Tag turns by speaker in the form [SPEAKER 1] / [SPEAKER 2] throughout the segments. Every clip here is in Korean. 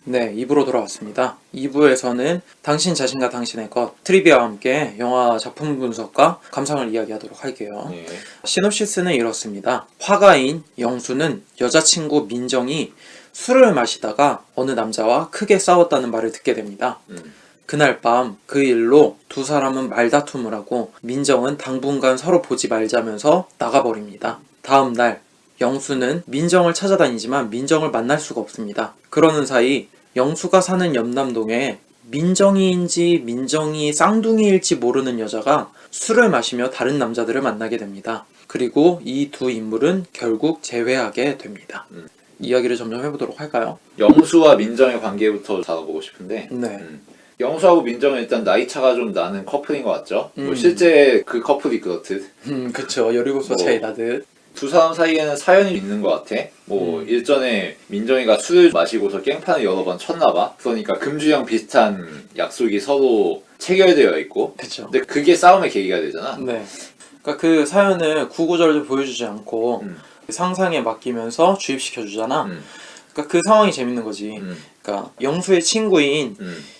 [SPEAKER 1] 네, 2부로 돌아왔습니다. 2부에서는 당신 자신과 당신의 것, 트리비아와 함께 영화 작품 분석과 감상을 이야기하도록 할게요.
[SPEAKER 2] 예.
[SPEAKER 1] 시놉시스는 이렇습니다. 화가인 영수는 여자친구 민정이 술을 마시다가 어느 남자와 크게 싸웠다는 말을 듣게 됩니다. 그날 밤 그 일로 두 사람은 말다툼을 하고 민정은 당분간 서로 보지 말자면서 나가버립니다. 다음 날 영수는 민정을 찾아다니지만 민정을 만날 수가 없습니다. 그러는 사이 영수가 사는 연남동에 민정이인지 민정이 쌍둥이일지 모르는 여자가 술을 마시며 다른 남자들을 만나게 됩니다. 그리고 이 두 인물은 결국 재회하게 됩니다. 이야기를 점점 해보도록 할까요?
[SPEAKER 2] 영수와 민정의 관계부터 다뤄보고 싶은데
[SPEAKER 1] 네.
[SPEAKER 2] 영수하고 민정은 일단 나이 차가 좀 나는 커플인 것 같죠? 뭐 실제 그 커플이 그렇듯
[SPEAKER 1] 그쵸. 17살 차이 나듯.
[SPEAKER 2] 두 사람 사이에는 사연이 있는 것 같아. 뭐 일전에 민정이가 술을 마시고서 깽판을 여러 번 쳤나봐. 그러니까 금주랑 비슷한 약속이 서로 체결되어 있고.
[SPEAKER 1] 그쵸.
[SPEAKER 2] 근데 그게 싸움의 계기가 되잖아.
[SPEAKER 1] 네. 그러니까 그 사연을 구구절절 보여주지 않고 상상에 맡기면서 주입시켜주잖아. 그러니까 그 상황이 재밌는 거지. 그러니까 영수의 친구인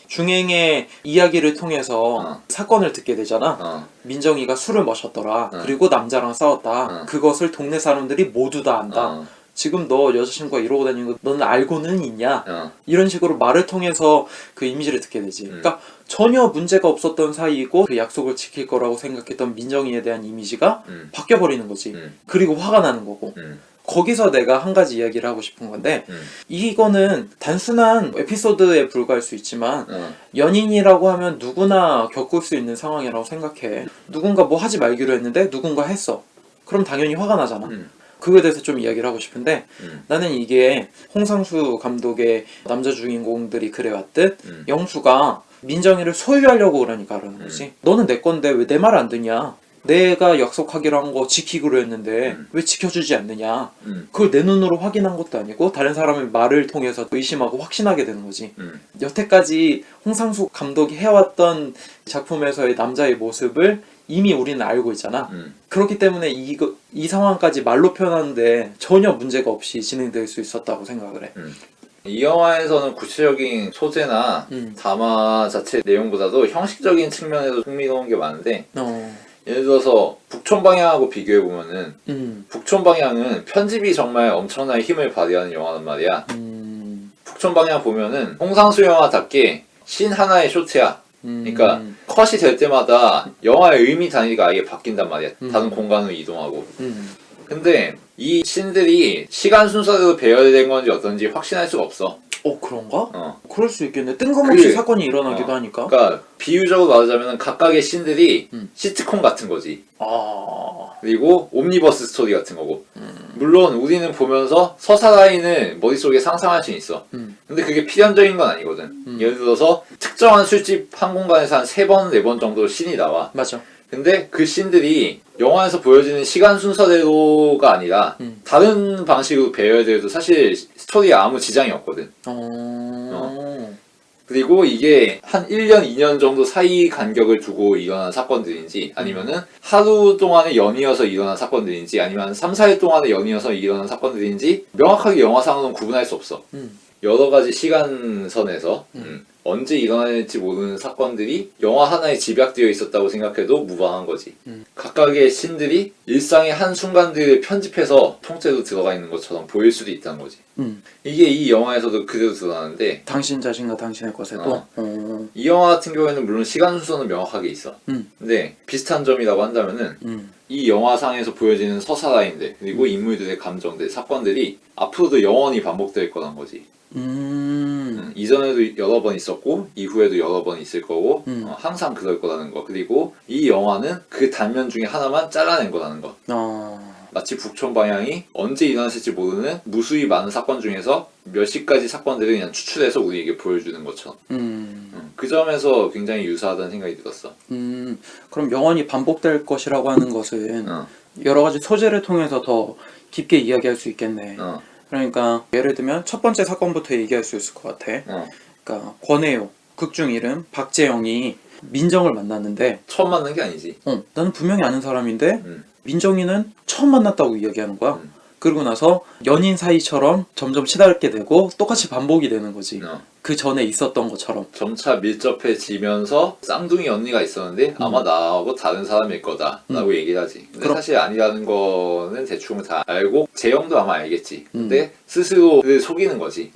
[SPEAKER 1] 중행의 이야기를 통해서 사건을 듣게 되잖아. 민정이가 술을 마셨더라. 그리고 남자랑 싸웠다. 그것을 동네 사람들이 모두 다 안다. 지금 너 여자친구가 이러고 다니는 거 너는 알고는 있냐? 이런 식으로 말을 통해서 그 이미지를 듣게 되지. 그러니까 전혀 문제가 없었던 사이이고 그 약속을 지킬 거라고 생각했던 민정이에 대한 이미지가 바뀌어버리는 거지. 그리고 화가 나는 거고. 거기서 내가 한 가지 이야기를 하고 싶은 건데 이거는 단순한 에피소드에 불과할 수 있지만 연인이라고 하면 누구나 겪을 수 있는 상황이라고 생각해. 누군가 뭐 하지 말기로 했는데 누군가 했어. 그럼 당연히 화가 나잖아. 그거에 대해서 좀 이야기를 하고 싶은데 나는 이게 홍상수 감독의 남자 주인공들이 그래왔듯 영수가 민정이를 소유하려고 그러니까 그러는 거지. 너는 내 건데 왜 내 말 안 듣냐? 내가 약속하기로 한 거 지키기로 했는데 왜 지켜주지 않느냐. 그걸 내 눈으로 확인한 것도 아니고 다른 사람의 말을 통해서 의심하고 확신하게 되는 거지. 여태까지 홍상수 감독이 해왔던 작품에서의 남자의 모습을 이미 우리는 알고 있잖아. 그렇기 때문에 이 상황까지 말로 표현하는데 전혀 문제가 없이 진행될 수 있었다고 생각을 해.
[SPEAKER 2] 이 영화에서는 구체적인 소재나 드라마 자체 내용보다도 형식적인 측면에서 흥미로운 게 많은데 예를 들어서 북촌 방향하고 비교해 보면은 북촌 방향은 편집이 정말 엄청난 힘을 발휘하는 영화란 말이야. 북촌 방향 보면은 홍상수 영화답게 신 하나의 쇼트야. 그러니까 컷이 될 때마다 영화의 의미 단위가 아예 바뀐단 말이야. 다른 공간으로 이동하고. 근데 이 씬들이 시간 순서대로 배열된 건지 어떤지 확신할 수가 없어.
[SPEAKER 1] 그런가? 그럴 수 있겠네. 뜬금없이 사건이 일어나기도 하니까.
[SPEAKER 2] 그러니까 비유적으로 말하자면 각각의 씬들이 시트콤 같은 거지. 그리고 옴니버스 스토리 같은 거고. 물론 우리는 보면서 서사 라인을 머릿속에 상상할 수 있어. 근데 그게 필연적인 건 아니거든. 예를 들어서 특정한 술집 한 공간에서 한 3번, 4번 정도 씬이 나와.
[SPEAKER 1] 맞아.
[SPEAKER 2] 근데 그 씬들이 영화에서 보여지는 시간 순서대로가 아니라 다른 방식으로 배열돼도 사실 스토리에 아무 지장이 없거든. 그리고 이게 한 1년, 2년 정도 사이 간격을 두고 일어난 사건들인지 아니면은 하루 동안에 연이어서 일어난 사건들인지 아니면 3, 4일 동안에 연이어서 일어난 사건들인지 명확하게 영화상으로는 구분할 수 없어. 여러 가지 시간선에서 언제 일어날지 모르는 사건들이 영화 하나에 집약되어 있었다고 생각해도 무방한 거지. 각각의 씬들이 일상의 한순간들을 편집해서 통째로 들어가 있는 것처럼 보일 수도 있다는 거지. 이게 이 영화에서도 그대로 드러나는데
[SPEAKER 1] 당신 자신과 당신의 것에도
[SPEAKER 2] 이 영화 같은 경우에는 물론 시간 순서는 명확하게 있어. 근데 비슷한 점이라고 한다면은 이 영화상에서 보여지는 서사 라인들 그리고 인물들의 감정들, 사건들이 앞으로도 영원히 반복될 거란 거지. 이전에도 여러 번 있었고 이후에도 여러 번 있을 거고 항상 그럴 거라는 거. 그리고 이 영화는 그 단면 중에 하나만 잘라낸 거라는 거. 마치 북촌 방향이 언제 일어났을지 모르는 무수히 많은 사건 중에서 몇 시까지 사건들을 그냥 추출해서 우리에게 보여주는 것처럼. 그 점에서 굉장히 유사하다는 생각이 들었어.
[SPEAKER 1] 그럼 영원히 반복될 것이라고 하는 것은 여러 가지 소재를 통해서 더 깊게 이야기할 수 있겠네. 그러니까 예를 들면 첫 번째 사건부터 얘기할 수 있을 것 같아. 그러니까 권혜요 극중 이름 박재영이 민정을 만났는데
[SPEAKER 2] 처음 만난 게 아니지.
[SPEAKER 1] 나는 분명히 아는 사람인데 민정이는 처음 만났다고 이야기하는 거야. 그러고 나서 연인 사이처럼 점점 치닫게 되고 똑같이 반복이 되는 거지. 그 전에 있었던 것처럼.
[SPEAKER 2] 점차 밀접해지면서 쌍둥이 언니가 있었는데 아마 나하고 다른 사람일 거다라고 얘기를 하지. 근데 사실 아니라는 거는 대충 다 알고 재영도 아마 알겠지. 근데 스스로를 속이는 거지.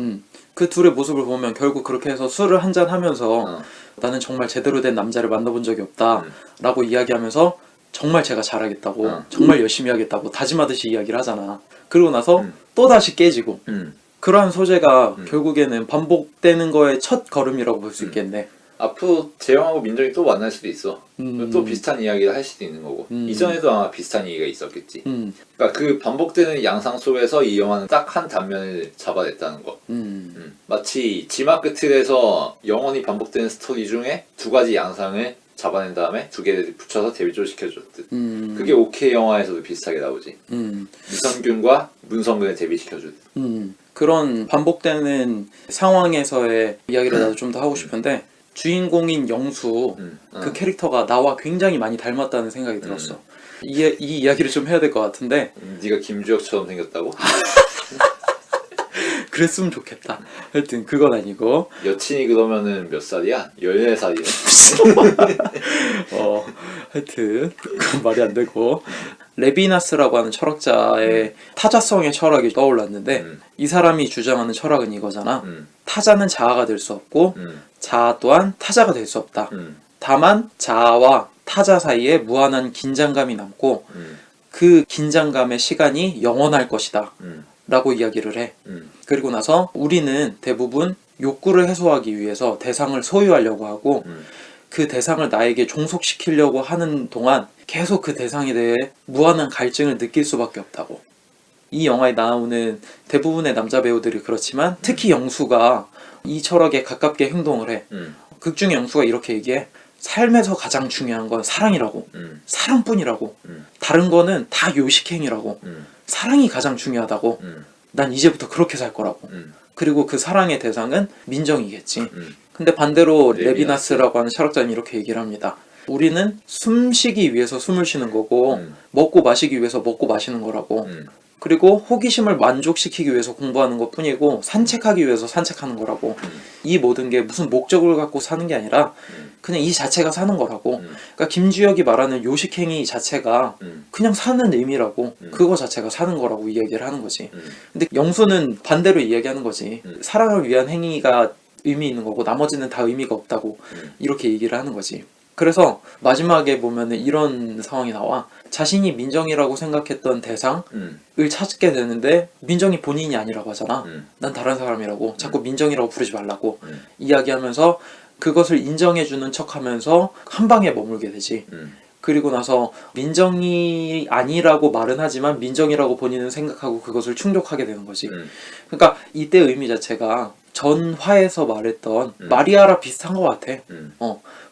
[SPEAKER 1] 그 둘의 모습을 보면 결국 그렇게 해서 술을 한잔 하면서 나는 정말 제대로 된 남자를 만나본 적이 없다 라고 이야기하면서 정말 제가 잘하겠다고 정말 열심히 하겠다고 다짐하듯이 이야기를 하잖아. 그러고 나서 또다시 깨지고 그러한 소재가 결국에는 반복되는 거의 첫 걸음이라고 볼 수 있겠네.
[SPEAKER 2] 앞으로 재영하고 민정이 또 만날 수도 있어. 또 비슷한 이야기를 할 수도 있는 거고. 이전에도 아마 비슷한 얘기가 있었겠지. 그러니까 그 반복되는 양상 속에서 이 영화는 딱 한 단면을 잡아냈다는 거. 마치 지막 끝에서 영원히 반복되는 스토리 중에 두 가지 양상을 잡아낸 다음에 두 개를 붙여서 대비조를 시켜줬듯. 그게 오케이 영화에서도 비슷하게 나오지. 이선균과 문성근을 대비시켜주듯.
[SPEAKER 1] 그런 반복되는 상황에서의 이야기를 나도 좀 더 하고 싶은데 주인공인 영수 그 캐릭터가 나와 굉장히 많이 닮았다는 생각이 들었어. 이 이야기를 좀 해야 될 것 같은데
[SPEAKER 2] 네가 김주혁처럼 생겼다고?
[SPEAKER 1] 그랬으면 좋겠다. 하여튼 그건 아니고
[SPEAKER 2] 여친이 그러면은 몇 살이야? 14살이네.
[SPEAKER 1] 하여튼 그건 말이 안 되고 레비나스라고 하는 철학자의 타자성의 철학이 떠올랐는데 이 사람이 주장하는 철학은 이거잖아. 타자는 자아가 될 수 없고 자아 또한 타자가 될 수 없다. 다만 자아와 타자 사이에 무한한 긴장감이 남고 그 긴장감의 시간이 영원할 것이다 라고 이야기를 해. 그리고 나서 우리는 대부분 욕구를 해소하기 위해서 대상을 소유하려고 하고 그 대상을 나에게 종속시키려고 하는 동안 계속 그 대상에 대해 무한한 갈증을 느낄 수밖에 없다고. 이 영화에 나오는 대부분의 남자 배우들이 그렇지만 특히 영수가 이 철학에 가깝게 행동을 해. 극중의 영수가 이렇게 얘기해. 삶에서 가장 중요한 건 사랑이라고. 사랑뿐이라고. 다른 거는 다 요식행위라고. 사랑이 가장 중요하다고. 난 이제부터 그렇게 살 거라고. 그리고 그 사랑의 대상은 민정이겠지. 근데 반대로 레비나스라고 하는 철학자는 이렇게 얘기를 합니다. 우리는 숨쉬기 위해서 숨을 쉬는 거고 먹고 마시기 위해서 먹고 마시는 거라고. 그리고 호기심을 만족시키기 위해서 공부하는 것 뿐이고 산책하기 위해서 산책하는 거라고. 이 모든 게 무슨 목적을 갖고 사는 게 아니라 그냥 이 자체가 사는 거라고. 그러니까 김주혁이 말하는 요식행위 자체가 그냥 사는 의미라고. 그거 자체가 사는 거라고 이야기를 하는 거지. 근데 영수는 반대로 이야기하는 거지. 사랑을 위한 행위가 의미 있는 거고 나머지는 다 의미가 없다고 이렇게 얘기를 하는 거지. 그래서 마지막에 보면은 이런 상황이 나와. 자신이 민정이라고 생각했던 대상을 찾게 되는데 민정이 본인이 아니라고 하잖아. 난 다른 사람이라고. 자꾸 민정이라고 부르지 말라고 이야기하면서 그것을 인정해주는 척하면서 한 방에 머물게 되지. 그리고 나서 민정이 아니라고 말은 하지만 민정이라고 본인은 생각하고 그것을 충족하게 되는 거지. 그러니까 이때 의미 자체가 전화에서 말했던 마리아랑 비슷한 것 같아.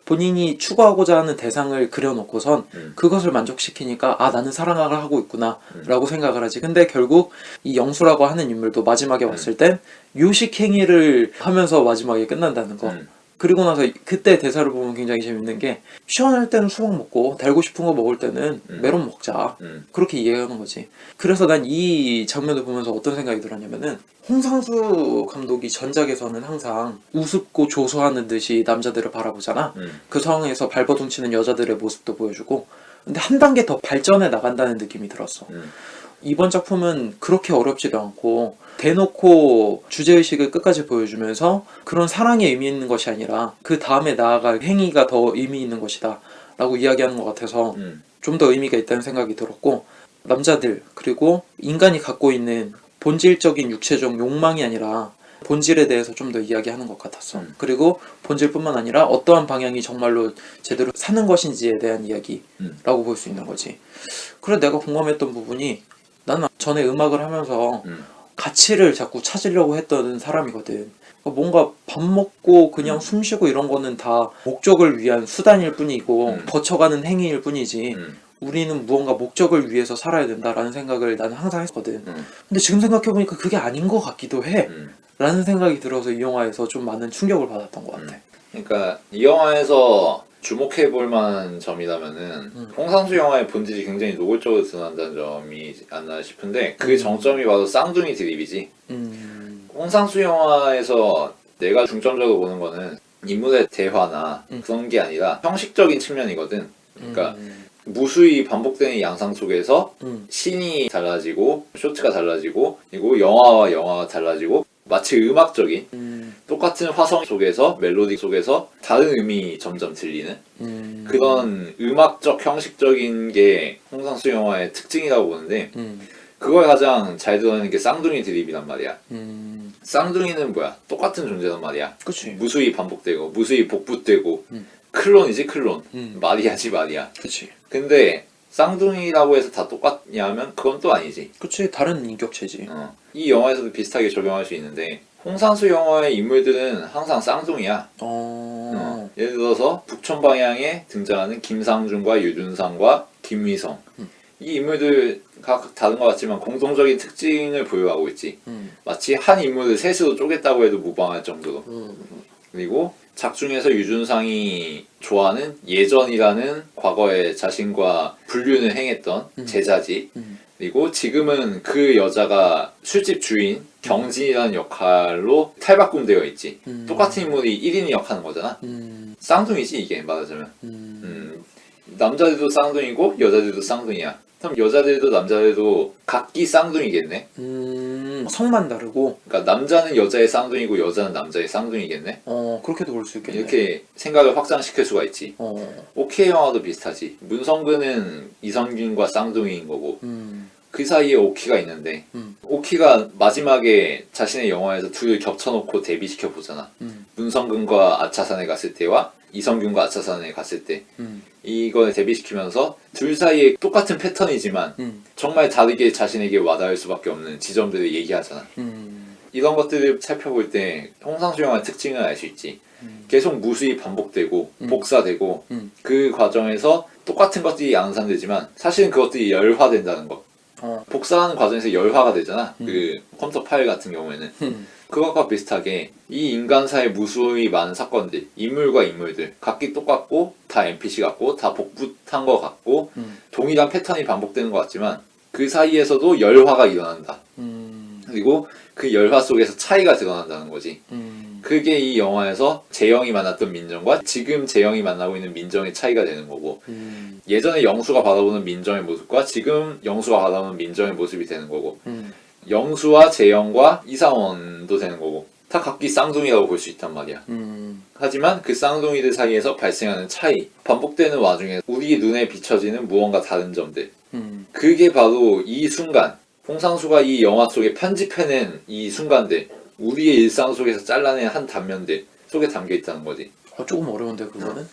[SPEAKER 1] 본인이 추구하고자 하는 대상을 그려놓고선 그것을 만족시키니까 아 나는 사랑을 하고 있구나 라고 생각을 하지. 근데 결국 이 영수라고 하는 인물도 마지막에 왔을 땐 요식행위를 하면서 마지막에 끝난다는 거. 그리고 나서 그때 대사를 보면 굉장히 재밌는 게 시원할 때는 수박 먹고 달고 싶은 거 먹을 때는 메론 먹자. 그렇게 이해하는 거지. 그래서 난 이 장면을 보면서 어떤 생각이 들었냐면은 홍상수 감독이 전작에서는 항상 우습고 조소하는 듯이 남자들을 바라보잖아. 그 상황에서 발버둥치는 여자들의 모습도 보여주고 근데 한 단계 더 발전해 나간다는 느낌이 들었어. 이번 작품은 그렇게 어렵지도 않고 대놓고 주제의식을 끝까지 보여주면서 그런 사랑에 의미 있는 것이 아니라 그 다음에 나아갈 행위가 더 의미 있는 것이다 라고 이야기하는 것 같아서 좀 더 의미가 있다는 생각이 들었고 남자들 그리고 인간이 갖고 있는 본질적인 육체적 욕망이 아니라 본질에 대해서 좀 더 이야기하는 것 같았어. 그리고 본질뿐만 아니라 어떠한 방향이 정말로 제대로 사는 것인지에 대한 이야기라고 볼 수 있는 거지. 그래 내가 공감했던 부분이 나는 전에 음악을 하면서 가치를 자꾸 찾으려고 했던 사람이거든. 뭔가 밥 먹고 그냥 숨 쉬고 이런 거는 다 목적을 위한 수단일 뿐이고 거쳐가는 행위일 뿐이지 우리는 무언가 목적을 위해서 살아야 된다라는 생각을 나는 항상 했거든. 근데 지금 생각해보니까 그게 아닌 것 같기도 해 라는 생각이 들어서 이 영화에서 좀 많은 충격을 받았던 것 같아.
[SPEAKER 2] 그러니까 이 영화에서 주목해볼 만한 점이라면은 홍상수 영화의 본질이 굉장히 노골적으로 드러난다는 점이 않나 싶은데 그 정점이 바로 쌍둥이 드립이지. 홍상수 영화에서 내가 중점적으로 보는 거는 인물의 대화나 그런 게 아니라 형식적인 측면이거든. 그러니까 무수히 반복되는 양상 속에서 씬이 달라지고 쇼트가 달라지고 그리고 영화와 영화가 달라지고 마치 음악적인 똑같은 화성 속에서 멜로디 속에서 다른 음이 점점 들리는 그런 음악적 형식적인 게 홍상수 영화의 특징이라고 보는데 그걸 가장 잘 드러내는 게 쌍둥이 드립이란 말이야. 쌍둥이는 뭐야? 똑같은 존재란 말이야.
[SPEAKER 1] 그치.
[SPEAKER 2] 무수히 반복되고 무수히 복붙되고 클론이지 클론. 말이야지 말이야.
[SPEAKER 1] 그치.
[SPEAKER 2] 근데 쌍둥이라고 해서 다 똑같냐면 그건 또 아니지.
[SPEAKER 1] 그치. 다른 인격체지.
[SPEAKER 2] 이 영화에서도 비슷하게 적용할 수 있는데 홍상수 영화의 인물들은 항상 쌍둥이야. 예를 들어서 북촌 방향에 등장하는 김상중과 유준상과 김위성 이 인물들 각 다른 것 같지만 공통적인 특징을 보유하고 있지. 마치 한 인물을 셋으로 쪼갰다고 해도 무방할 정도로. 그리고 작중에서 유준상이 좋아하는 예전이라는 과거에 자신과 불륜을 행했던 제자지. 그리고 지금은 그 여자가 술집 주인 경진이라는 역할로 탈바꿈되어 있지. 똑같은 인물이 1인이 역하는 거잖아. 쌍둥이지 이게 말하자면. 남자들도 쌍둥이고 여자들도 쌍둥이야. 그럼 여자들도 남자들도 각기 쌍둥이겠네.
[SPEAKER 1] 성만 다르고.
[SPEAKER 2] 그러니까 남자는 여자의 쌍둥이고 여자는 남자의 쌍둥이겠네.
[SPEAKER 1] 그렇게도 볼 수 있겠네.
[SPEAKER 2] 이렇게 생각을 확장시킬 수가 있지. 오케이 영화도 비슷하지. 문성근은 이성균과 쌍둥이인 거고 그 사이에 오키가 있는데 오키가 마지막에 자신의 영화에서 둘을 겹쳐놓고 데뷔시켜 보잖아. 문성근과 아차산에 갔을 때와 이성균과 아차산에 갔을 때 이걸 데뷔시키면서 둘 사이에 똑같은 패턴이지만 정말 다르게 자신에게 와닿을 수밖에 없는 지점들을 얘기하잖아. 이런 것들을 살펴볼 때 홍상수 영화의 특징을 알 수 있지. 계속 무수히 반복되고 복사되고 그 과정에서 똑같은 것들이 양산되지만 사실은 그것들이 열화된다는 것. 복사하는 과정에서 열화가 되잖아. 그 컴퓨터 파일 같은 경우에는. 그것과 비슷하게 이 인간사의 무수히 많은 사건들, 인물과 인물들 각기 똑같고 다 NPC 같고 다 복붙한 것 같고 동일한 패턴이 반복되는 것 같지만 그 사이에서도 열화가 일어난다. 그리고 그 열화 속에서 차이가 드러난다는 거지. 그게 이 영화에서 재영이 만났던 민정과 지금 재영이 만나고 있는 민정의 차이가 되는 거고 예전에 영수가 바라보는 민정의 모습과 지금 영수가 바라보는 민정의 모습이 되는 거고 영수와 재영과 이상원도 되는 거고 다 각기 쌍둥이라고 볼 수 있단 말이야. 하지만 그 쌍둥이들 사이에서 발생하는 차이, 반복되는 와중에 우리 눈에 비춰지는 무언가 다른 점들 그게 바로 이 순간 홍상수가 이 영화 속에 편집해낸 이 순간들 우리의 일상 속에서 잘라낸 한 단면들 속에 담겨 있다는 거지.
[SPEAKER 1] 조금 어려운데 그거는?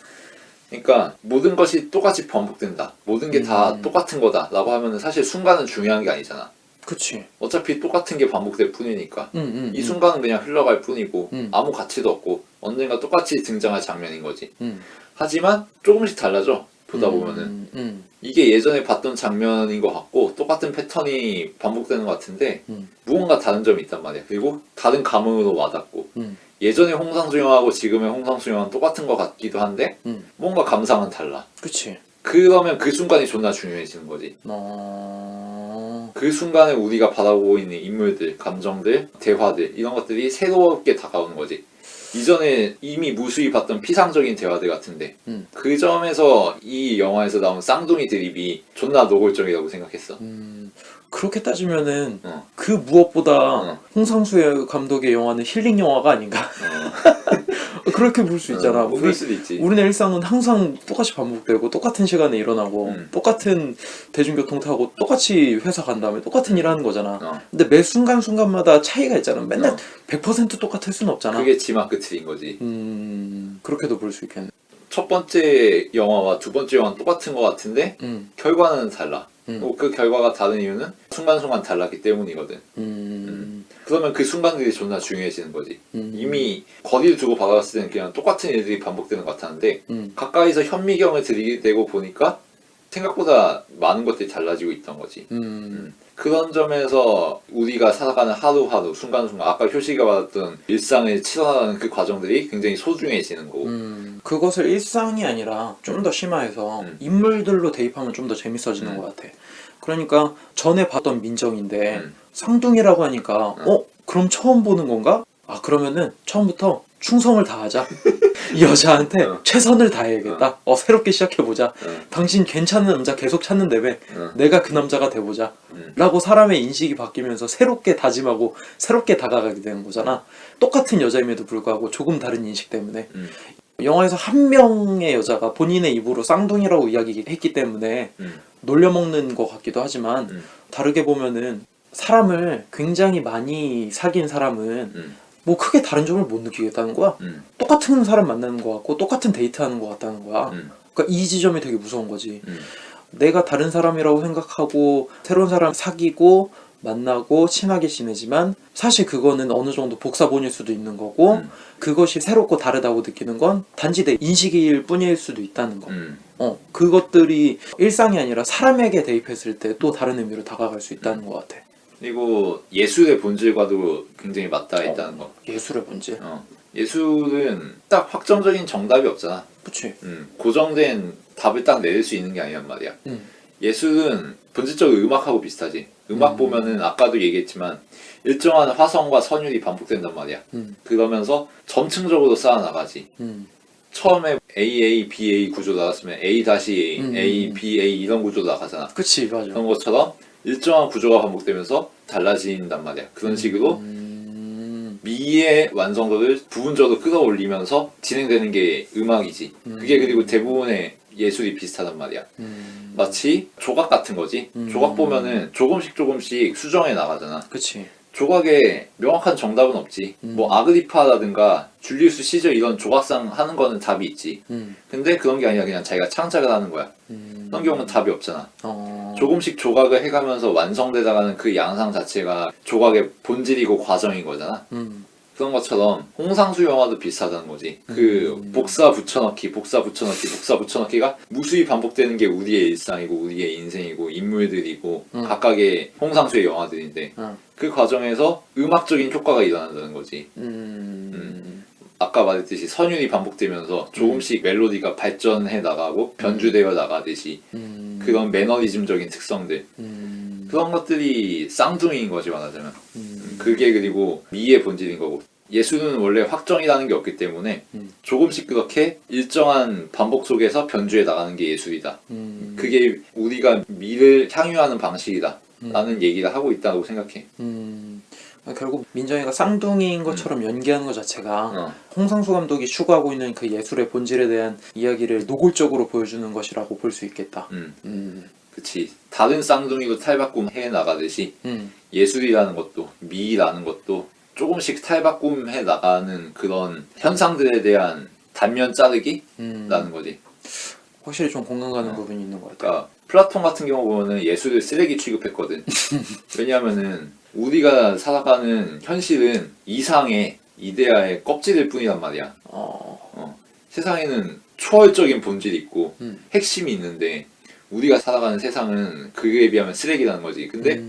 [SPEAKER 2] 그러니까 모든 것이 똑같이 반복된다. 모든 게 다 똑같은 거다 라고 하면 사실 순간은 중요한 게 아니잖아.
[SPEAKER 1] 그치.
[SPEAKER 2] 어차피 똑같은 게 반복될 뿐이니까 이 순간은 그냥 흘러갈 뿐이고 아무 가치도 없고 언젠가 똑같이 등장할 장면인 거지. 하지만 조금씩 달라져. 보다 보면은 이게 예전에 봤던 장면인 것 같고 똑같은 패턴이 반복되는 것 같은데 무언가 다른 점이 있단 말이야. 그리고 다른 감흥으로 와닿고 예전의 홍상수 영화하고 지금의 홍상수 영화는 똑같은 것 같기도 한데 뭔가 감상은 달라.
[SPEAKER 1] 그치.
[SPEAKER 2] 그러면 그 순간이 존나 중요해지는 거지. 그 순간에 우리가 바라보고 있는 인물들, 감정들, 대화들 이런 것들이 새롭게 다가오는 거지. 이전에 이미 무수히 봤던 피상적인 대화들 같은데 그 점에서 이 영화에서 나온 쌍둥이 드립이 존나 노골적이라고 생각했어.
[SPEAKER 1] 그렇게 따지면은 그 무엇보다 홍상수 감독의 영화는 힐링 영화가 아닌가? 그렇게 볼 수 있잖아.
[SPEAKER 2] 그럴 수도 있지.
[SPEAKER 1] 우리네 일상은 항상 똑같이 반복되고 똑같은 시간에 일어나고 똑같은 대중교통 타고 똑같이 회사 간 다음에 똑같은 일 하는 거잖아. 근데 매 순간순간마다 차이가 있잖아. 맨날 100% 똑같을 수는 없잖아.
[SPEAKER 2] 그게 지막 끝인 거지.
[SPEAKER 1] 그렇게도 볼 수 있겠네.
[SPEAKER 2] 첫 번째 영화와 두 번째 영화는 똑같은 것 같은데 결과는 달라. 그 결과가 다른 이유는 순간순간 달랐기 때문이거든. 그러면 그 순간들이 존나 중요해지는 거지. 이미 거리를 두고 바라봤을 때는 그냥 똑같은 일들이 반복되는 것 같았는데 가까이서 현미경을 들이대고 보니까 생각보다 많은 것들이 달라지고 있던 거지. 그런 점에서 우리가 살아가는 하루하루 순간순간 아까 효시가 말했던 일상을 치러나가는 그 과정들이 굉장히 소중해지는 거고
[SPEAKER 1] 그것을 일상이 아니라 좀 더 심화해서 인물들로 대입하면 좀 더 재밌어지는 것 같아. 그러니까 전에 봤던 민정인데 쌍둥이라고 하니까 그럼 처음 보는 건가? 아 그러면은 처음부터 충성을 다하자. 이 여자한테 최선을 다해야겠다. 새롭게 시작해보자. 당신 괜찮은 남자 계속 찾는다며. 내가 그 남자가 돼보자. 라고 사람의 인식이 바뀌면서 새롭게 다짐하고 새롭게 다가가게 되는 거잖아. 똑같은 여자임에도 불구하고 조금 다른 인식 때문에. 영화에서 한 명의 여자가 본인의 입으로 쌍둥이라고 이야기했기 때문에 놀려먹는 것 같기도 하지만 다르게 보면은 사람을 굉장히 많이 사귄 사람은 뭐 크게 다른 점을 못 느끼겠다는 거야. 똑같은 사람 만나는 것 같고 똑같은 데이트하는 것 같다는 거야. 그러니까 이 지점이 되게 무서운 거지. 내가 다른 사람이라고 생각하고 새로운 사람 사귀고 만나고 친하게 지내지만 사실 그거는 어느 정도 복사본일 수도 있는 거고 그것이 새롭고 다르다고 느끼는 건 단지 내 인식일 뿐일 수도 있다는 거. 그것들이 일상이 아니라 사람에게 대입했을 때 또 다른 의미로 다가갈 수 있다는 것 같아.
[SPEAKER 2] 그리고 예술의 본질과도 굉장히 맞닿아 있다는 거.
[SPEAKER 1] 예술의 본질.
[SPEAKER 2] 예술은 딱 확정적인 정답이 없잖아.
[SPEAKER 1] 그치.
[SPEAKER 2] 고정된 답을 딱 내릴 수 있는 게 아니란 말이야. 예술은 본질적으로 음악하고 비슷하지. 음악 보면은 아까도 얘기했지만 일정한 화성과 선율이 반복된단 말이야. 그러면서 점층적으로 쌓아나가지. 처음에 AA, BA 구조 나왔으면 A-A, A, BA 이런 구조로 나가잖아.
[SPEAKER 1] 그치, 맞아.
[SPEAKER 2] 그런 것처럼 일정한 구조가 반복되면서 달라진단 말이야. 그런 식으로 미의 완성도를 부분적으로 끌어올리면서 진행되는 게 음악이지. 그게 그리고 대부분의 예술이 비슷하단 말이야. 마치 조각 같은 거지. 조각 보면은 조금씩 수정해 나가잖아.
[SPEAKER 1] 그치.
[SPEAKER 2] 조각에 명확한 정답은 없지. 뭐 아그리파라든가 줄리우스 시저 이런 조각상 하는 거는 답이 있지. 근데 그런 게 아니라 그냥 자기가 창작을 하는 거야. 그런 경우는 답이 없잖아. 조금씩 조각을 해가면서 완성되다가는 그 양상 자체가 조각의 본질이고 과정인 거잖아. 그런 것처럼 홍상수 영화도 비슷하다는 거지. 그 복사 붙여넣기가 무수히 반복되는 게 우리의 일상이고 우리의 인생이고 인물들이고 각각의 홍상수의 영화들인데 그 과정에서 음악적인 효과가 일어난다는 거지. 아까 말했듯이 선율이 반복되면서 조금씩 멜로디가 발전해 나가고 변주되어 나가듯이 그런 매너리즘적인 특성들 그런 것들이 쌍둥이인 거지 말하자면. 그게 그리고 미의 본질인 거고. 예술은 원래 확정이라는 게 없기 때문에 조금씩 그렇게 일정한 반복 속에서 변주해 나가는 게 예술이다. 그게 우리가 미를 향유하는 방식이다 라는 얘기를 하고 있다고 생각해.
[SPEAKER 1] 결국 민정이가 쌍둥이인 것처럼 연기하는 것 자체가 홍상수 감독이 추구하고 있는 그 예술의 본질에 대한 이야기를 노골적으로 보여주는 것이라고 볼 수 있겠다.
[SPEAKER 2] 그치. 다른 쌍둥이도 탈바꿈 해 나가듯이 예술이라는 것도 미라는 것도 조금씩 탈바꿈 해 나가는 그런 현상들에 대한 단면 자르기라는 거지.
[SPEAKER 1] 확실히 좀 공감 가는 부분이 있는 것 같아.
[SPEAKER 2] 그러니까 플라톤 같은 경우 보면은 예술을 쓰레기 취급했거든. 왜냐하면은 우리가 살아가는 현실은 이상의 이데아의 껍질일 뿐이란 말이야. 세상에는 초월적인 본질이 있고 핵심이 있는데 우리가 살아가는 세상은 그에 비하면 쓰레기라는 거지. 근데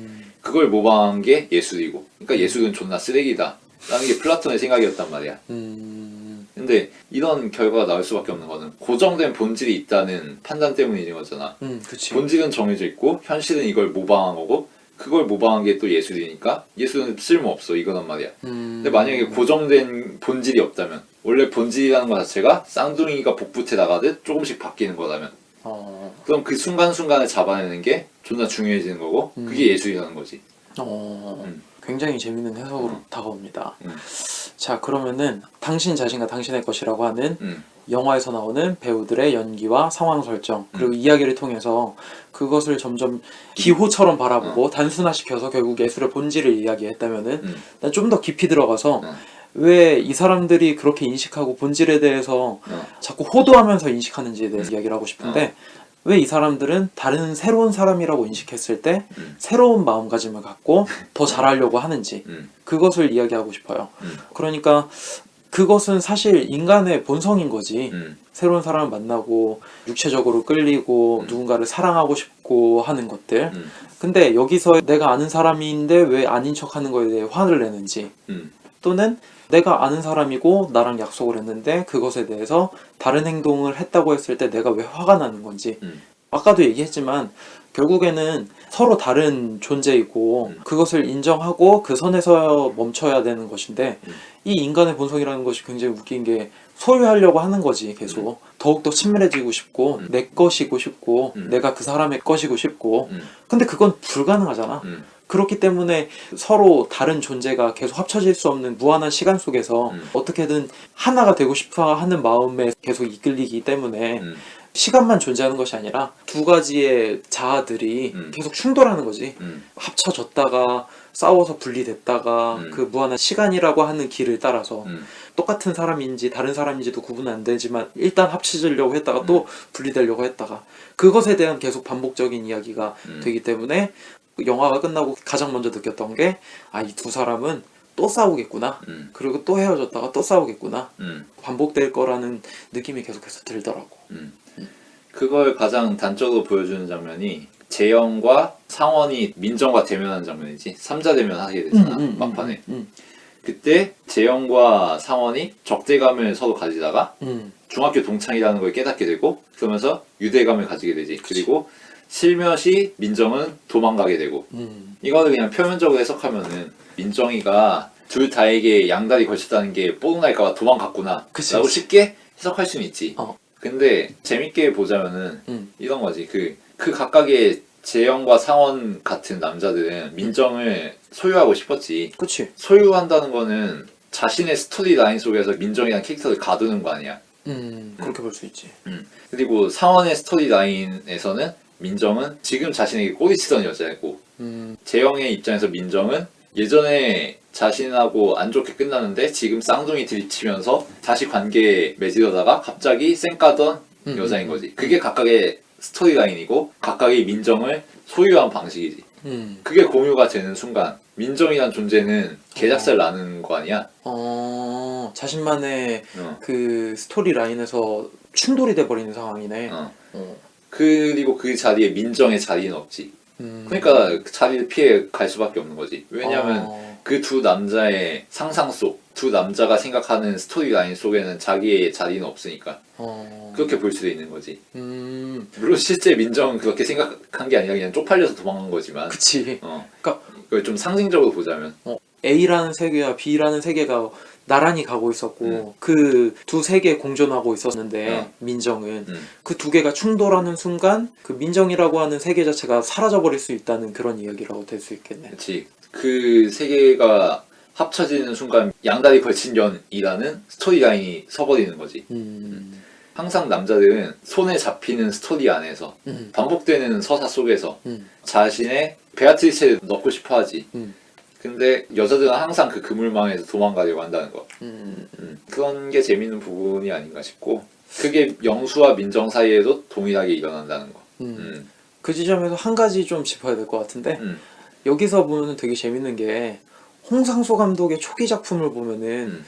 [SPEAKER 2] 그걸 모방한 게 예술이고, 그러니까 예술은 존나 쓰레기다 라는 게 플라톤의 생각이었단 말이야. 근데 이런 결과가 나올 수밖에 없는 거는 고정된 본질이 있다는 판단 때문인 거잖아.
[SPEAKER 1] 그치.
[SPEAKER 2] 본질은 정해져 있고 현실은 이걸 모방한 거고 그걸 모방한 게 또 예술이니까 예술은 쓸모없어 이거란 말이야. 근데 만약에 고정된 본질이 없다면, 원래 본질이라는 것 자체가 쌍둥이가 복붙해 나가듯 조금씩 바뀌는 거라면 그럼 그 순간순간을 잡아내는 게 존나 중요해지는 거고 그게 예술이라는 거지.
[SPEAKER 1] 굉장히 재밌는 해석으로 다가옵니다. 자, 그러면은 당신 자신과 당신의 것이라고 하는 영화에서 나오는 배우들의 연기와 상황 설정 그리고 이야기를 통해서 그것을 점점 기호처럼 바라보고 단순화시켜서 결국 예술의 본질을 이야기했다면은 난 좀 더 깊이 들어가서 왜 이 사람들이 그렇게 인식하고 본질에 대해서 자꾸 호도하면서 인식하는지에 대해서 이야기를 하고 싶은데 왜 이 사람들은 다른 새로운 사람이라고 인식했을 때 새로운 마음가짐을 갖고 더 잘하려고 하는지 그것을 이야기하고 싶어요. 그러니까 그것은 사실 인간의 본성인 거지. 새로운 사람을 만나고 육체적으로 끌리고 누군가를 사랑하고 싶고 하는 것들. 근데 여기서 내가 아는 사람인데 왜 아닌 척하는 거에 대해 화를 내는지, 또는 내가 아는 사람이고 나랑 약속을 했는데 그것에 대해서 다른 행동을 했다고 했을 때 내가 왜 화가 나는 건지, 아까도 얘기했지만 결국에는 서로 다른 존재이고 그것을 인정하고 그 선에서 멈춰야 되는 것인데 이 인간의 본성이라는 것이 굉장히 웃긴 게 소유하려고 하는 거지. 계속 더욱더 친밀해지고 싶고 내 것이고 싶고 내가 그 사람의 것이고 싶고 근데 그건 불가능하잖아. 그렇기 때문에 서로 다른 존재가 계속 합쳐질 수 없는 무한한 시간 속에서 어떻게든 하나가 되고 싶어 하는 마음에 계속 이끌리기 때문에 시간만 존재하는 것이 아니라 두 가지의 자아들이 계속 충돌하는 거지. 합쳐졌다가 싸워서 분리됐다가 그 무한한 시간이라고 하는 길을 따라서 똑같은 사람인지 다른 사람인지도 구분은 안 되지만 일단 합쳐지려고 했다가 또 분리되려고 했다가 그것에 대한 계속 반복적인 이야기가 되기 때문에 영화가 끝나고 가장 먼저 느꼈던 게 아, 이 두 사람은 또 싸우겠구나. 그리고 또 헤어졌다가 또 싸우겠구나. 반복될 거라는 느낌이 계속해서 들더라고.
[SPEAKER 2] 그걸 가장 단적으로 보여주는 장면이 재영과 상원이 민정과 대면하는 장면이지. 3자 대면 하게 되잖아. 막판에. 그때 재영과 상원이 적대감을 서로 가지다가 중학교 동창이라는 걸 깨닫게 되고 그러면서 유대감을 가지게 되지. 그리고 실며시 민정은 도망가게 되고 이거를 그냥 표면적으로 해석하면은 민정이가 둘 다에게 양다리 걸쳤다는 게 뽀록날까봐 도망갔구나 라고 쉽게 해석할 수는 있지. 근데 재밌게 보자면은 이런 거지. 그 각각의 재영과 상원 같은 남자들은 민정을 소유하고 싶었지.
[SPEAKER 1] 그치.
[SPEAKER 2] 소유한다는 거는 자신의 스토리 라인 속에서 민정이라는 캐릭터를 가두는 거 아니야.
[SPEAKER 1] 그렇게 볼 수 있지.
[SPEAKER 2] 그리고 상원의 스토리 라인에서는 민정은 지금 자신에게 꼬리치던 여자이고 재영의 입장에서 민정은 예전에 자신하고 안 좋게 끝나는데 지금 쌍둥이 들이치면서 다시 관계에 맺으려다가 갑자기 쌩까던 여자인 거지. 그게 각각의 스토리 라인이고 각각의 민정을 소유한 방식이지. 그게 공유가 되는 순간 민정이란 존재는 개작살 나는 거 아니야?
[SPEAKER 1] 자신만의 그 스토리 라인에서 충돌이 돼버리는 상황이네.
[SPEAKER 2] 그리고 그 자리에 민정의 자리는 없지. 그러니까 그 자리를 피해 갈 수밖에 없는 거지. 왜냐면 그 두 남자의 상상 속, 두 남자가 생각하는 스토리 라인 속에는 자기의 자리는 없으니까 그렇게 볼 수도 있는 거지. 물론 실제 민정은 그렇게 생각한 게 아니라 그냥 쪽팔려서 도망간 거지만
[SPEAKER 1] 그치. 그러니까
[SPEAKER 2] 이걸 좀 상징적으로 보자면
[SPEAKER 1] A라는 세계와 B라는 세계가 나란히 가고 있었고 그 두 세계 공존하고 있었는데 민정은 그 두 개가 충돌하는 순간 그 민정이라고 하는 세계 자체가 사라져버릴 수 있다는 그런 이야기라고 될 수 있겠네.
[SPEAKER 2] 그렇지. 그 세계가 합쳐지는 순간 양다리 걸친 연이라는 스토리 라인이 서버리는 거지. 항상 남자들은 손에 잡히는 스토리 안에서 반복되는 서사 속에서 자신의 베아트리체를 넣고 싶어 하지. 근데 여자들은 항상 그 그물망에서 도망가려고 한다는 거. 그런 게 재밌는 부분이 아닌가 싶고 그게 영수와 민정 사이에도 동일하게 일어난다는 거.
[SPEAKER 1] 그 지점에서 한 가지 좀 짚어야 될 것 같은데 여기서 보면 되게 재밌는 게 홍상수 감독의 초기 작품을 보면은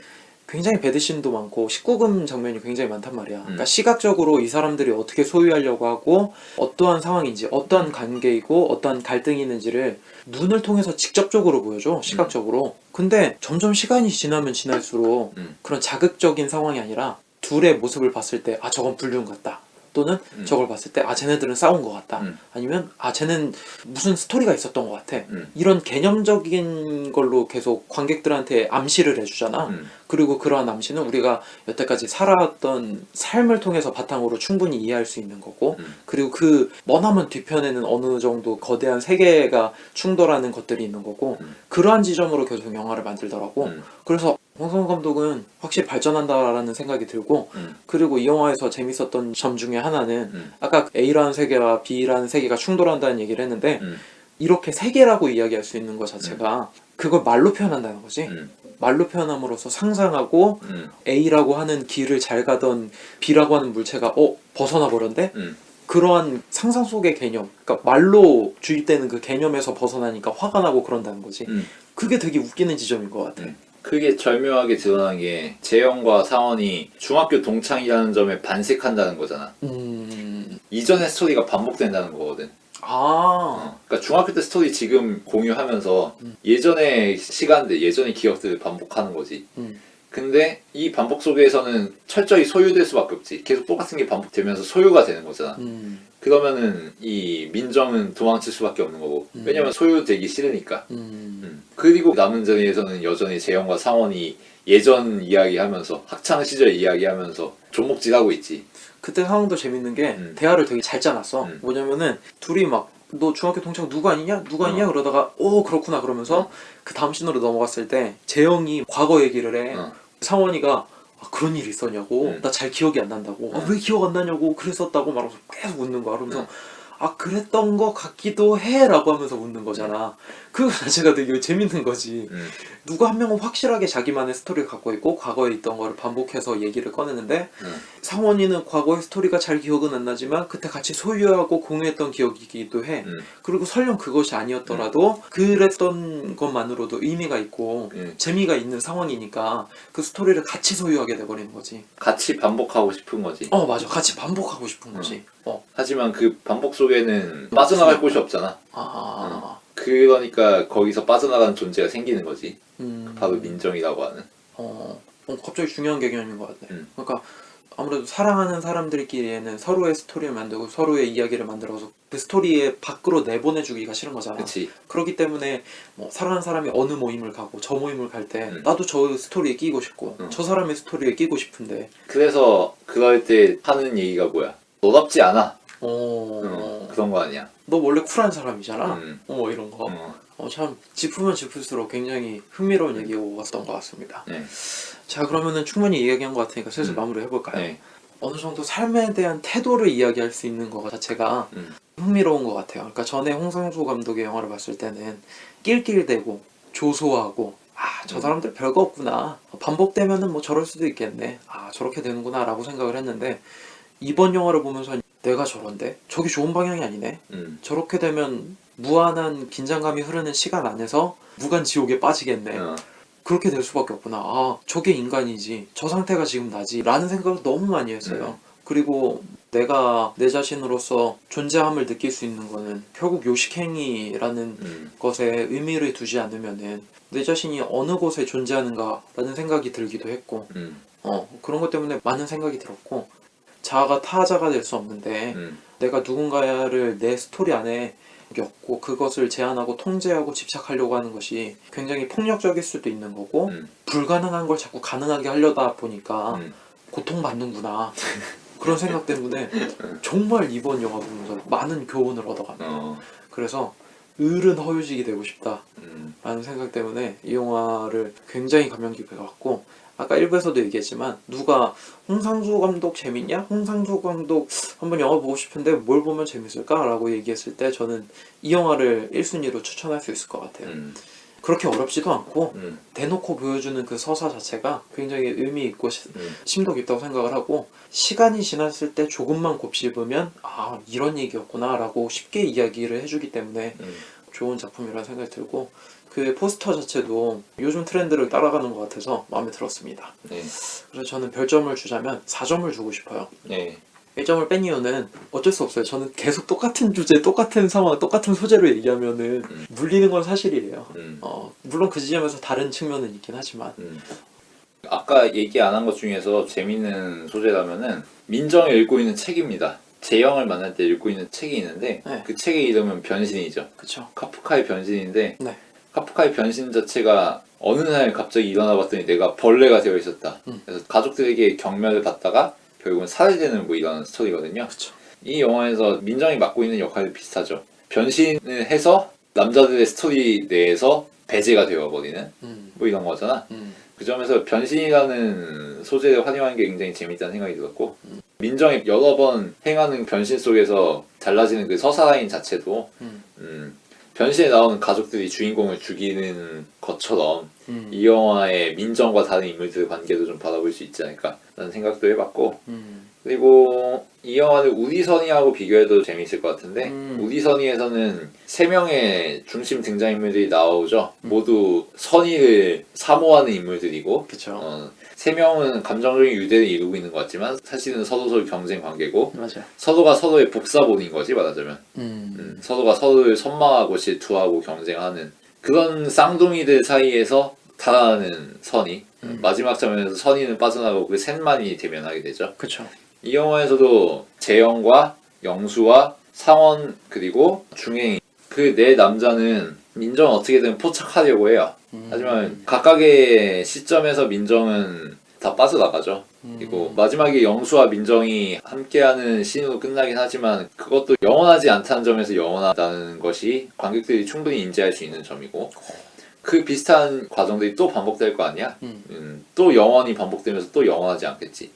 [SPEAKER 1] 굉장히 배드신도 많고 19금 장면이 굉장히 많단 말이야. 그러니까 시각적으로 이 사람들이 어떻게 소유하려고 하고 어떠한 상황인지 어떠한 관계이고 어떠한 갈등이 있는지를 눈을 통해서 직접적으로 보여줘. 시각적으로. 근데 점점 시간이 지나면 지날수록 그런 자극적인 상황이 아니라 둘의 모습을 봤을 때 아 저건 불륜 같다. 또는 저걸 봤을 때 아 쟤네들은 싸운 것 같다. 아니면 아 쟤는 무슨 스토리가 있었던 것 같아. 이런 개념적인 걸로 계속 관객들한테 암시를 해주잖아. 그리고 그러한 암시는 우리가 여태까지 살아왔던 삶을 통해서 바탕으로 충분히 이해할 수 있는 거고 그리고 그 머나먼 뒤편에는 어느 정도 거대한 세계가 충돌하는 것들이 있는 거고 그러한 지점으로 계속 영화를 만들더라고. 그래서 홍성우 감독은 확실히 발전한다라는 생각이 들고 그리고 이 영화에서 재밌었던 점 중에 하나는 아까 A라는 세계와 B라는 세계가 충돌한다는 얘기를 했는데 이렇게 세계라고 이야기할 수 있는 것 자체가 그걸 말로 표현한다는 거지. 말로 표현함으로써 상상하고 A라고 하는 길을 잘 가던 B라고 하는 물체가 벗어나 버렸는데 그러한 상상 속의 개념, 그러니까 말로 주입되는 그 개념에서 벗어나니까 화가 나고 그런다는 거지. 그게 되게 웃기는 지점인 것 같아.
[SPEAKER 2] 그게 절묘하게 드러난 게 재영과 상원이 중학교 동창이라는 점에 반색한다는 거잖아. 이전의 스토리가 반복된다는 거거든. 그러니까 중학교 때 스토리 지금 공유하면서 예전의 시간들, 예전의 기억들을 반복하는 거지. 근데 이 반복 속에서는 철저히 소유될 수밖에 없지. 계속 똑같은 게 반복되면서 소유가 되는 거잖아. 그러면은 이 민정은 도망칠 수밖에 없는 거고. 왜냐면 소유되기 싫으니까. 그리고 남은 전에서는 여전히 재영과 상원이 예전 이야기하면서 학창 시절 이야기하면서 존목질하고 있지.
[SPEAKER 1] 그때 상황도 재밌는 게 대화를 되게 잘 짜놨어. 뭐냐면은 둘이 막 너 중학교 동창 누구 아니냐? 누구 아니냐? 그러다가 오 그렇구나 그러면서 그 다음 씬으로 넘어갔을 때 재영이 과거 얘기를 해. 상원이가 아, 그런 일이 있었냐고? 나 잘 기억이 안 난다고. 아, 왜 기억 안 나냐고? 그랬었다고 말하면서 계속 웃는 거야. 그러면서 아 그랬던 거 같기도 해 라고 하면서 웃는 거잖아. 그거 자체가 되게 재밌는 거지. 누가 한 명은 확실하게 자기만의 스토리를 갖고 있고 과거에 있던 거를 반복해서 얘기를 꺼내는데 상원이는 과거의 스토리가 잘 기억은 안 나지만 그때 같이 소유하고 공유했던 기억이기도 해. 그리고 설령 그것이 아니었더라도 그랬던 것만으로도 의미가 있고 재미가 있는 상황이니까 그 스토리를 같이 소유하게 돼버리는 거지.
[SPEAKER 2] 같이 반복하고 싶은 거지.
[SPEAKER 1] 맞아. 같이 반복하고 싶은 거지.
[SPEAKER 2] 하지만 그 반복 속에는 빠져나갈 곳이 없잖아. 그러니까 거기서 빠져나가는 존재가 생기는 거지. 바로 민정이라고 하는.
[SPEAKER 1] 갑자기 중요한 개념인 것 같네. 그러니까 아무래도 사랑하는 사람들끼리에는 서로의 스토리를 만들고 서로의 이야기를 만들어서 그 스토리에 밖으로 내보내주기가 싫은 거잖아.
[SPEAKER 2] 그치.
[SPEAKER 1] 그렇기 때문에 뭐 사랑하는 사람이 어느 모임을 가고 저 모임을 갈 때 나도 저 스토리에 끼고 싶고 저 사람의 스토리에 끼고 싶은데
[SPEAKER 2] 그래서 그럴 때 하는 얘기가 뭐야? 너답지 않아. 그런 거 아니야.
[SPEAKER 1] 너 원래 쿨한 사람이잖아. 이런 거. 참 짚으면 짚을수록 굉장히 흥미로운 얘기였던 것 같습니다.
[SPEAKER 2] 네.
[SPEAKER 1] 자 그러면은 충분히 이야기한 것 같으니까 슬슬 마무리 해볼까요?
[SPEAKER 2] 네.
[SPEAKER 1] 어느 정도 삶에 대한 태도를 이야기할 수 있는 것 자체가 흥미로운 것 같아요. 그러니까 전에 홍상수 감독의 영화를 봤을 때는 낄낄대고 조소하고 저 사람들 별거 없구나. 반복되면은 뭐 저럴 수도 있겠네. 저렇게 되는구나 라고 생각을 했는데 이번 영화를 보면서 내가 저런데? 저기 좋은 방향이 아니네? 저렇게 되면 무한한 긴장감이 흐르는 시간 안에서 무간지옥에 빠지겠네. 그렇게 될 수밖에 없구나. 저게 인간이지. 저 상태가 지금 나지. 라는 생각을 너무 많이 했어요. 그리고 내가 내 자신으로서 존재함을 느낄 수 있는 거는 결국 요식행위라는 것에 의미를 두지 않으면은 내 자신이 어느 곳에 존재하는가라는 생각이 들기도 했고 그런 것 때문에 많은 생각이 들었고 자아가 타자가 될 수 없는데 내가 누군가를 내 스토리 안에 엮고 그것을 제한하고 통제하고 집착하려고 하는 것이 굉장히 폭력적일 수도 있는 거고 불가능한 걸 자꾸 가능하게 하려다 보니까 고통받는구나 그런 생각 때문에 정말 이번 영화 보면서 많은 교훈을 얻어갑니다. 그래서 을은 허유직이 되고 싶다 라는 생각 때문에 이 영화를 굉장히 감명 깊게 봤고 아까 1부에서도 얘기했지만 누가 홍상수 감독 재밌냐? 홍상수 감독 한번 영화 보고 싶은데 뭘 보면 재밌을까? 라고 얘기했을 때 저는 이 영화를 1순위로 추천할 수 있을 것 같아요. 그렇게 어렵지도 않고 대놓고 보여주는 그 서사 자체가 굉장히 의미 있고 심도 깊다고 생각을 하고 시간이 지났을 때 조금만 곱씹으면 이런 얘기였구나 라고 쉽게 이야기를 해주기 때문에 좋은 작품이라는 생각이 들고 그 포스터 자체도 요즘 트렌드를 따라가는 것 같아서 마음에 들었습니다.
[SPEAKER 2] 네.
[SPEAKER 1] 그래서 저는 별점을 주자면 4점을 주고 싶어요.
[SPEAKER 2] 네.
[SPEAKER 1] 1점을 뺀 이유는 어쩔 수 없어요. 저는 계속 똑같은 주제, 똑같은 상황, 똑같은 소재로 얘기하면은 물리는 건 사실이에요. 물론 그 지점에서 다른 측면은 있긴 하지만
[SPEAKER 2] 아까 얘기 안 한 것 중에서 재밌는 소재라면은 민정이 읽고 있는 책입니다. 재영을 만날 때 읽고 있는 책이 있는데
[SPEAKER 1] 네.
[SPEAKER 2] 그 책의 이름은 변신이죠.
[SPEAKER 1] 그쵸.
[SPEAKER 2] 카프카의 변신인데
[SPEAKER 1] 네.
[SPEAKER 2] 카프카의 변신 자체가 어느 날 갑자기 일어나 봤더니 내가 벌레가 되어 있었다. 그래서 가족들에게 경멸을 받다가 결국은 살해되는 뭐 이런 스토리거든요.
[SPEAKER 1] 그쵸.
[SPEAKER 2] 이 영화에서 민정이 맡고 있는 역할이 비슷하죠. 변신을 해서 남자들의 스토리 내에서 배제가 되어버리는 뭐 이런 거잖아. 그 점에서 변신이라는 소재를 활용하는 게 굉장히 재밌다는 생각이 들었고 민정이 여러 번 행하는 변신 속에서 달라지는 그 서사 라인 자체도 변신에 나오는 가족들이 주인공을 죽이는 것처럼 이 영화의 민정과 다른 인물들의 관계도 좀 바라볼 수 있지 않을까 라는 생각도 해봤고 그리고 이 영화를 우리선이하고 비교해도 재미있을 것 같은데 우리선이에서는 3명의 중심 등장인물들이 나오죠. 모두 선의를 사모하는 인물들이고
[SPEAKER 1] 그쵸.
[SPEAKER 2] 3명은 감정적인 유대를 이루고 있는 것 같지만 사실은 서로 경쟁 관계고
[SPEAKER 1] 맞아요.
[SPEAKER 2] 서로가 서로의 복사본인 거지 말하자면 서로가 서로를 선망하고 질투하고 경쟁하는 그런 쌍둥이들 사이에서 달아나는 선이 마지막 장면에서 선의는 빠져나가고 그 셋만이 대면하게 되죠.
[SPEAKER 1] 그쵸.
[SPEAKER 2] 이 영화에서도 재영과 영수와 상원 그리고 중행이 그 네 남자는 민정을 어떻게든 포착하려고 해요. 하지만 각각의 시점에서 민정은 다 빠져나가죠. 그리고 마지막에 영수와 민정이 함께하는 씬으로 끝나긴 하지만 그것도 영원하지 않다는 점에서 영원하다는 것이 관객들이 충분히 인지할 수 있는 점이고 그 비슷한 과정들이 또 반복될 거 아니야? 또 영원히 반복되면서 또 영원하지 않겠지.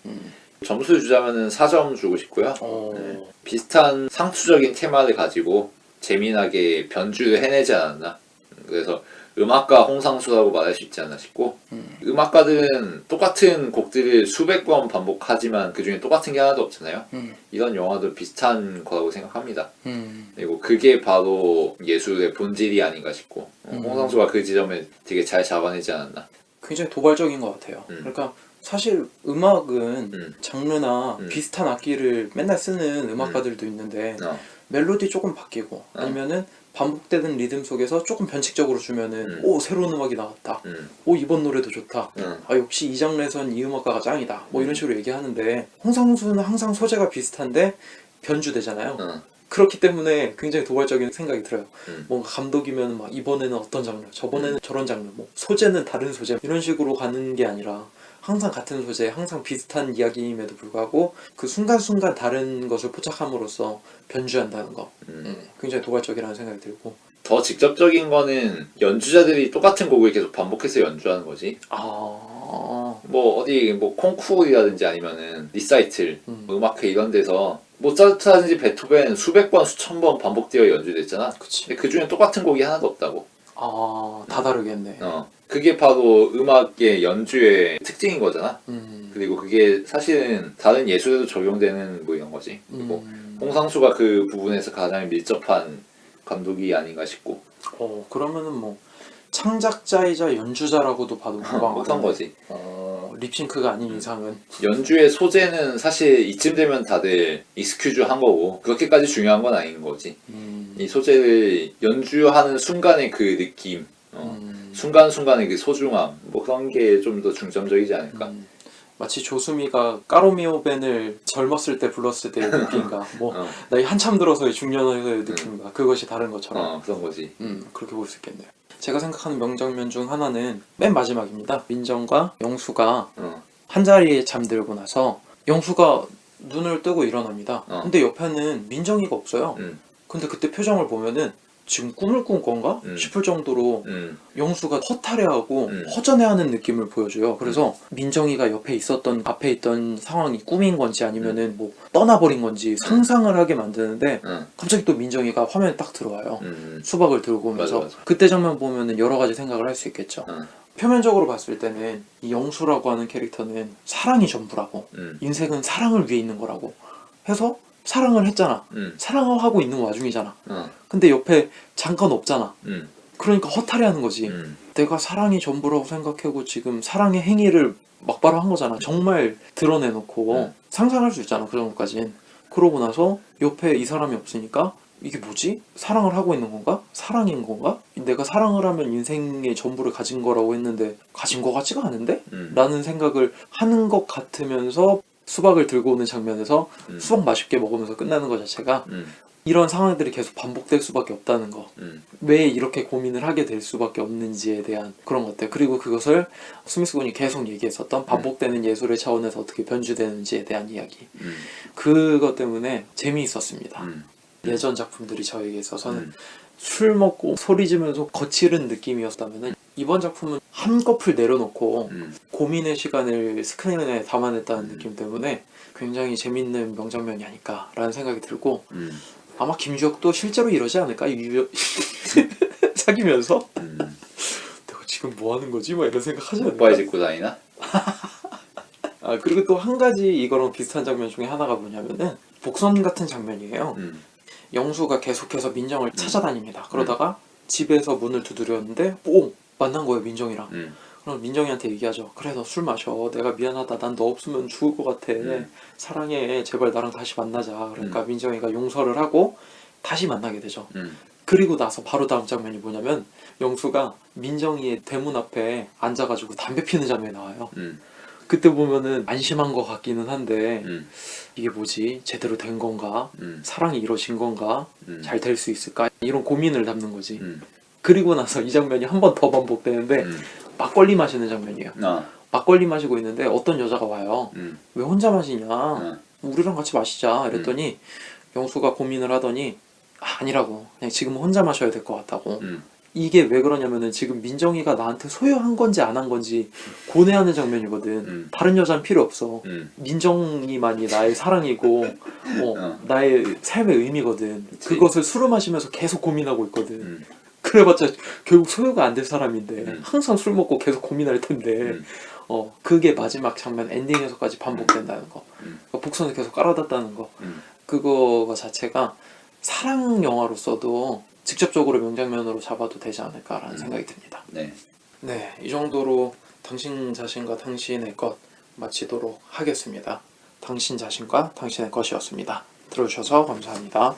[SPEAKER 2] 점수 주자면은 4점 주고 싶고요. 네. 비슷한 상투적인 테마를 가지고 재미나게 변주를 해내지 않았나. 그래서 음악가 홍상수라고 말할 수 있지 않나 싶고 음악가들은 똑같은 곡들을 수백 번 반복하지만 그중에 똑같은 게 하나도 없잖아요. 이런 영화도 비슷한 거라고 생각합니다. 그리고 그게 바로 예술의 본질이 아닌가 싶고 홍상수가 그 지점을 되게 잘 잡아내지 않았나.
[SPEAKER 1] 굉장히 도발적인 것 같아요. 그러니까 사실 음악은 장르나 비슷한 악기를 맨날 쓰는 음악가들도 있는데 멜로디 조금 바뀌고 아니면은 반복되는 리듬 속에서 조금 변칙적으로 주면은 오 새로운 음악이 나왔다. 오 이번 노래도 좋다. 아 역시 이 장르에선 이 음악가가 짱이다. 뭐 이런 식으로 얘기하는데 홍상수는 항상 소재가 비슷한데 변주되잖아요. 그렇기 때문에 굉장히 도발적인 생각이 들어요. 뭔가 감독이면 막 이번에는 어떤 장르, 저번에는 저런 장르, 뭐 소재는 다른 소재 이런 식으로 가는 게 아니라 항상 같은 소재, 항상 비슷한 이야기임에도 불구하고 그 순간순간 다른 것을 포착함으로써 변주한다는 거 굉장히 도발적이라는 생각이 들고
[SPEAKER 2] 더 직접적인 거는 연주자들이 똑같은 곡을 계속 반복해서 연주하는 거지. 뭐 어디 뭐 콩쿠르라든지 아니면은 리사이틀, 음악회 이런 데서 모차르트라든지 베토벤 수백 번, 수천 번 반복되어 연주됐잖아.
[SPEAKER 1] 그치.
[SPEAKER 2] 근데 그 중에 똑같은 곡이 하나도 없다고.
[SPEAKER 1] 다 다르겠네.
[SPEAKER 2] 그게 바로 음악의 연주의 특징인 거잖아. 그리고 그게 사실은 다른 예술에도 적용되는 뭐 이런 거지. 그리고 홍상수가 그 부분에서 가장 밀접한 감독이 아닌가 싶고.
[SPEAKER 1] 그러면은 뭐 창작자이자 연주자라고도 봐도
[SPEAKER 2] 못한 거지.
[SPEAKER 1] 립싱크가 아닌 이상은
[SPEAKER 2] 연주의 소재는 사실 이쯤 되면 다들 익스큐즈 한 거고 그렇게까지 중요한 건 아닌 거지. 이 소재를 연주하는 순간의 그 느낌, 순간순간의 그 소중함, 뭐 그런 게 좀 더 중점적이지 않을까.
[SPEAKER 1] 마치 조수미가 까로미오 밴을 젊었을 때 불렀을 때의 느낌과 뭐 나이 한참 들어서의 중년의 느낌과 그것이 다른 것처럼
[SPEAKER 2] 그런 거지.
[SPEAKER 1] 그렇게 볼 수 있겠네요. 제가 생각하는 명장면 중 하나는 맨 마지막입니다. 민정과 영수가 한 자리에 잠들고 나서 영수가 눈을 뜨고 일어납니다. 근데 옆에는 민정이가 없어요. 근데 그때 표정을 보면은 지금 꿈을 꾼 건가? 싶을 정도로 영수가 허탈해하고 허전해하는 느낌을 보여줘요. 그래서 민정이가 옆에 있었던 앞에 있던 상황이 꿈인 건지 아니면은 뭐 떠나버린 건지 상상을 하게 만드는데 갑자기 또 민정이가 화면에 딱 들어와요. 수박을 들고 오면서
[SPEAKER 2] 맞아.
[SPEAKER 1] 그때 장면 보면은 여러 가지 생각을 할 수 있겠죠. 표면적으로 봤을 때는 이 영수라고 하는 캐릭터는 사랑이 전부라고 인생은 사랑을 위해 있는 거라고 해서 사랑을 했잖아. 사랑을 하고 있는 와중이잖아. 근데 옆에 잠깐 없잖아. 그러니까 허탈해하는 거지. 내가 사랑이 전부라고 생각하고 지금 사랑의 행위를 막바로 한 거잖아. 정말 드러내놓고 상상할 수 있잖아. 그 정도까진. 그러고 나서 옆에 이 사람이 없으니까 이게 뭐지? 사랑을 하고 있는 건가? 사랑인 건가? 내가 사랑을 하면 인생의 전부를 가진 거라고 했는데 가진 거 같지가 않은데? 라는 생각을 하는 것 같으면서 수박을 들고 오는 장면에서 수박 맛있게 먹으면서 끝나는 것 자체가 이런 상황들이 계속 반복될 수밖에 없다는 거. 왜 이렇게 고민을 하게 될 수밖에 없는지에 대한 그런 것들. 그리고 그것을 스미스 군이 계속 얘기했었던 반복되는 예술의 차원에서 어떻게 변주되는지에 대한 이야기. 그것 때문에 재미있었습니다. 예전 작품들이 저에게 있어서는 술 먹고 소리 지면서 거칠은 느낌이었다면 이번 작품은 한꺼풀 내려놓고 고민의 시간을 스크린에 담아냈다는 느낌 때문에 굉장히 재밌는 명장면이 아닐까라는 생각이 들고 아마 김주혁도 실제로 이러지 않을까? 사귀면서 내가 지금 뭐 하는 거지? 막 이런 생각하지 않을까?
[SPEAKER 2] 오빠의 집 고다니나?
[SPEAKER 1] 그리고 또 한 가지 이거랑 비슷한 장면 중에 하나가 뭐냐면은 복선 같은 장면이에요. 영수가 계속해서 민정을 찾아다닙니다. 그러다가 집에서 문을 두드렸는데 만난 거예요, 민정이랑. 그럼 민정이한테 얘기하죠. 그래, 너 술 마셔. 내가 미안하다. 난 너 없으면 죽을 것 같아. 사랑해. 제발 나랑 다시 만나자. 그러니까 민정이가 용서를 하고 다시 만나게 되죠. 그리고 나서 바로 다음 장면이 뭐냐면 영수가 민정이의 대문 앞에 앉아가지고 담배 피는 장면이 나와요. 그때 보면은 안심한 것 같기는 한데 이게 뭐지? 제대로 된 건가? 사랑이 이루어진 건가? 잘 될 수 있을까? 이런 고민을 담는 거지. 그리고 나서 이 장면이 한 번 더 반복되는데 막걸리 마시는 장면이에요. 막걸리 마시고 있는데 어떤 여자가 와요. 왜 혼자 마시냐? 우리랑 같이 마시자. 이랬더니 영수가 고민을 하더니 아니라고. 그냥 지금 혼자 마셔야 될 것 같다고. 이게 왜 그러냐면은 지금 민정이가 나한테 소유한 건지 안 한 건지 고뇌하는 장면이거든. 다른 여자는 필요 없어. 민정이만이 나의 사랑이고 나의 삶의 의미거든.
[SPEAKER 2] 그치.
[SPEAKER 1] 그것을 술을 마시면서 계속 고민하고 있거든. 그래봤자 결국 소유가 안 될 사람인데 항상 술 먹고 계속 고민할 텐데 그게 마지막 장면 엔딩에서까지 반복된다는 거. 그러니까 복선을 계속 깔아놨다는 거. 그거 자체가 사랑 영화로서도 직접적으로 명장면으로 잡아도 되지 않을까라는 생각이 듭니다.
[SPEAKER 2] 네.
[SPEAKER 1] 네, 이 정도로 당신 자신과 당신의 것 마치도록 하겠습니다. 당신 자신과 당신의 것이었습니다. 들어주셔서 감사합니다.